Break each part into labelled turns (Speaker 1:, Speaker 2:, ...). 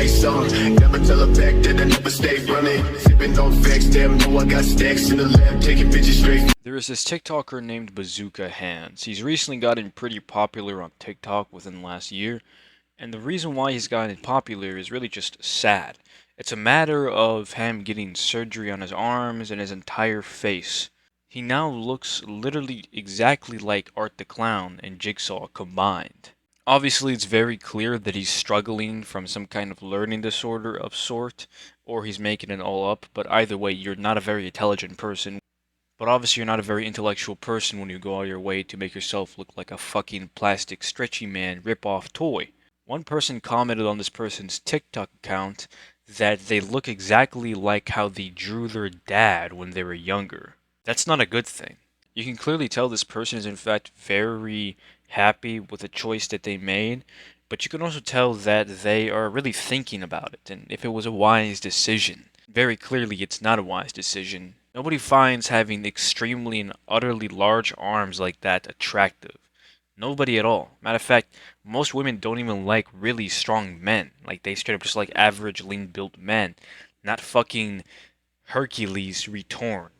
Speaker 1: lace on. Never tell her back that I never stay running. Sipping on facts, damn, know I got stacks in the lab, taking bitches straight.
Speaker 2: There is this TikToker named Bazooka Hands. He's recently gotten pretty popular on TikTok within the last year, and the reason why he's gotten popular is really just sad. It's a matter of him getting surgery on his arms and his entire face. He now looks literally exactly like Art the Clown and Jigsaw combined. Obviously, it's very clear that he's struggling from some kind of learning disorder of sort, or he's making it all up, but either way, you're not a very intelligent person. But obviously, you're not a very intellectual person when you go out of your way to make yourself look like a fucking plastic stretchy man rip-off toy. One person commented on this person's TikTok account that they look exactly like how they drew their dad when they were younger. That's not a good thing. You can clearly tell this person is in fact very happy with the choice that they made, but you can also tell that they are really thinking about it and if it was a wise decision. Very clearly, it's not a wise decision. Nobody finds having extremely and utterly large arms like that attractive. Nobody at all. Matter of fact, most women don't even like really strong men. Like, they straight up just like average lean built men, not fucking Hercules returned.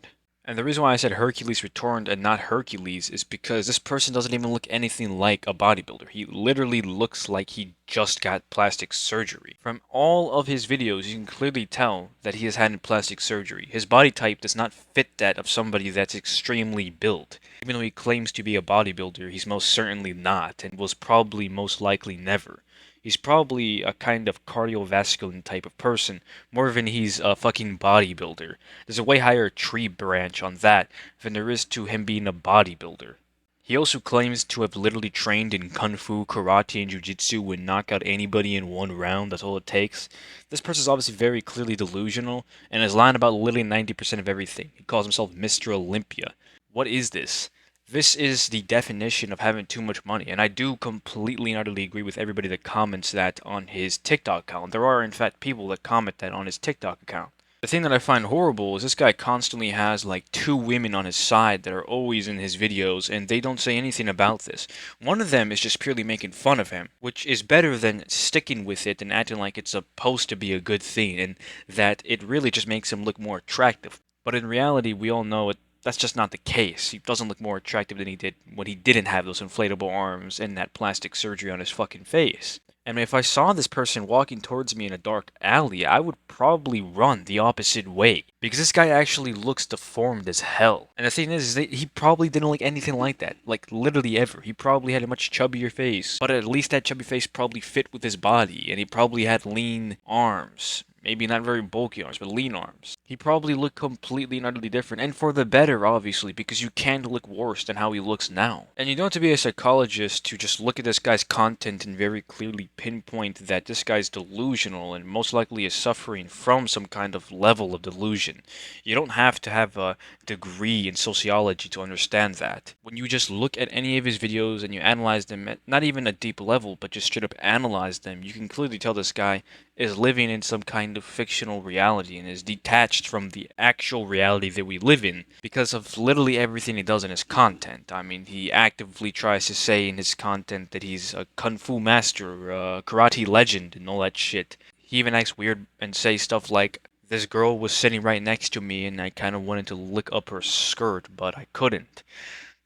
Speaker 2: And the reason why I said Hercules returned and not Hercules is because this person doesn't even look anything like a bodybuilder. He literally looks like he just got plastic surgery. From all of his videos, you can clearly tell that he has had plastic surgery. His body type does not fit that of somebody that's extremely built. Even though he claims to be a bodybuilder, he's most certainly not, and was probably most likely never. He's probably a kind of cardiovascular type of person, more than he's a fucking bodybuilder. There's a way higher tree branch on that than there is to him being a bodybuilder. He also claims to have literally trained in kung fu, karate, and jiu-jitsu and knock out anybody in one round. That's all it takes. This person's obviously very clearly delusional and is lying about literally 90% of everything. He calls himself Mr. Olympia. What is this? This is the definition of having too much money, and I do completely and utterly agree with everybody that comments that on his TikTok account. There are, in fact, people that comment that on his TikTok account. The thing that I find horrible is this guy constantly has like two women on his side that are always in his videos, and they don't say anything about this. One of them is just purely making fun of him, which is better than sticking with it and acting like it's supposed to be a good thing, and that it really just makes him look more attractive. But in reality, we all know that's just not the case. He doesn't look more attractive than he did when he didn't have those inflatable arms and that plastic surgery on his fucking face. And if I saw this person walking towards me in a dark alley, I would probably run the opposite way. Because this guy actually looks deformed as hell. And the thing is that he probably didn't look anything like that. Like, literally ever. He probably had a much chubbier face. But at least that chubby face probably fit with his body. And he probably had lean arms. Maybe not very bulky arms, but lean arms. He probably looked completely and utterly different, and for the better, obviously, because you can't look worse than how he looks now. And you don't have to be a psychologist to just look at this guy's content and very clearly pinpoint that this guy's delusional and most likely is suffering from some kind of level of delusion. You don't have to have a degree in sociology to understand that. When you just look at any of his videos and you analyze them at not even a deep level, but just straight up analyze them, you can clearly tell this guy is living in some kind of fictional reality and is detached from the actual reality that we live in because of literally everything he does in his content. I mean, he actively tries to say in his content that he's a kung fu master, a karate legend, and all that shit. He even acts weird and say stuff like, this girl was sitting right next to me and I kind of wanted to lick up her skirt, but I couldn't.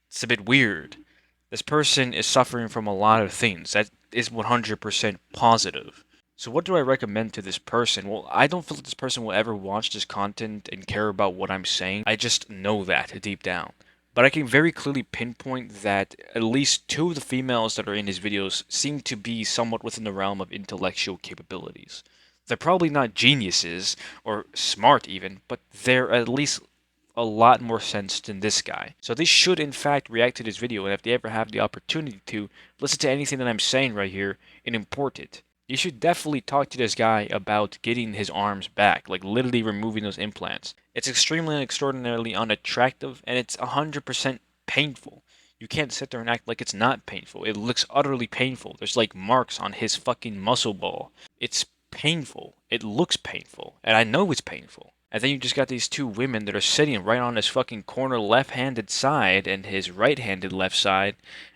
Speaker 2: It's a bit weird. This person is suffering from a lot of things. That is 100% positive. So what do I recommend to this person? Well, I don't feel that this person will ever watch this content and care about what I'm saying. I just know that deep down. But I can very clearly pinpoint that at least two of the females that are in his videos seem to be somewhat within the realm of intellectual capabilities. They're probably not geniuses, or smart even, but they're at least a lot more sense than this guy. So they should in fact react to this video, and if they ever have the opportunity to, listen to anything that I'm saying right here and import it. You should definitely talk to this guy about getting his arms back, like literally removing those implants. It's extremely and extraordinarily unattractive, and it's 100% painful. You can't sit there and act like it's not painful. It looks utterly painful. There's like marks on his fucking muscle ball. It's painful. It looks painful, and I know it's painful. And then you just got these two women that are sitting right on his fucking corner left-handed side and his right-handed left side,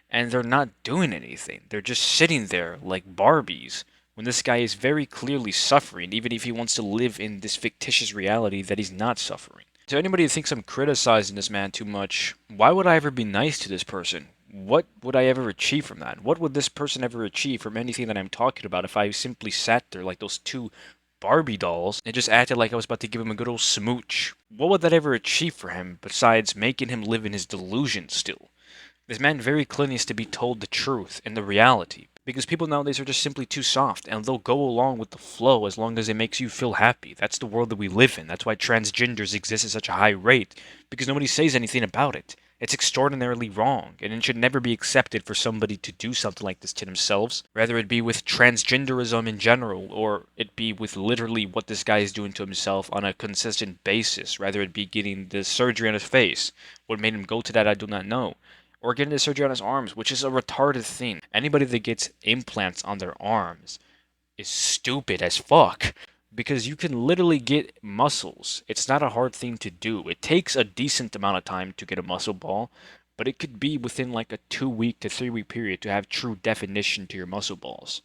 Speaker 2: and they're not doing anything. They're just sitting there like Barbies when this guy is very clearly suffering, even if he wants to live in this fictitious reality that he's not suffering. To anybody who thinks I'm criticizing this man too much, why would I ever be nice to this person? What would I ever achieve from that? What would this person ever achieve from anything that I'm talking about if I simply sat there like those two Barbie dolls and just acted like I was about to give him a good old smooch? What would that ever achieve for him besides making him live in his delusion still? This man very clearly needs to be told the truth and the reality. Because people nowadays are just simply too soft, and they'll go along with the flow as long as it makes you feel happy. That's the world that we live in. That's why transgenders exist at such a high rate, because nobody says anything about it. It's extraordinarily wrong, and it should never be accepted for somebody to do something like this to themselves, whether it be with transgenderism in general, or it be with literally what this guy is doing to himself on a consistent basis, rather it be getting the surgery on his face. What made him go to that, I do not know, or getting the surgery on his arms, which is a retarded thing. Anybody that gets implants on their arms is stupid as fuck. Because you can literally get muscles. It's not a hard thing to do. It takes a decent amount of time to get a muscle ball, but it could be within like a 2 week to 3 week period to have true definition to your muscle balls.